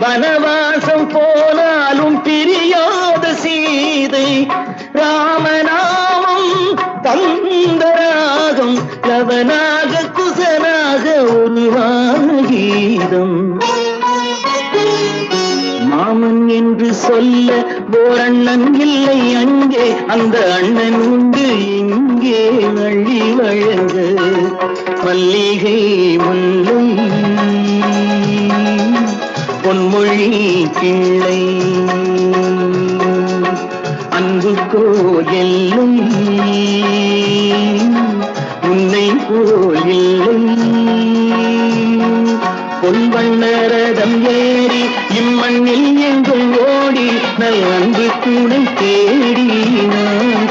வனவாசம் போனாலும் பிரியாத சீதை ராமநாமம் தந்தராகம் லவனாக குசனாக உருவான கீதம் மாமன் என்று சொல்ல ஓரண்ணன் இல்லை அங்கே அந்த அண்ணன் உண்டு இங்கே அள்ளி வழங்க மல்லிகை முல்லை பொன்மொழி கிள்ளை அன்பு கோயிலும் உன்னை கோயில்லை பொன்வண்ணரதம் ஏறி இம்மண்ணில் எங்கும் ஓடி நல் அன்பு துணை தேடி நான்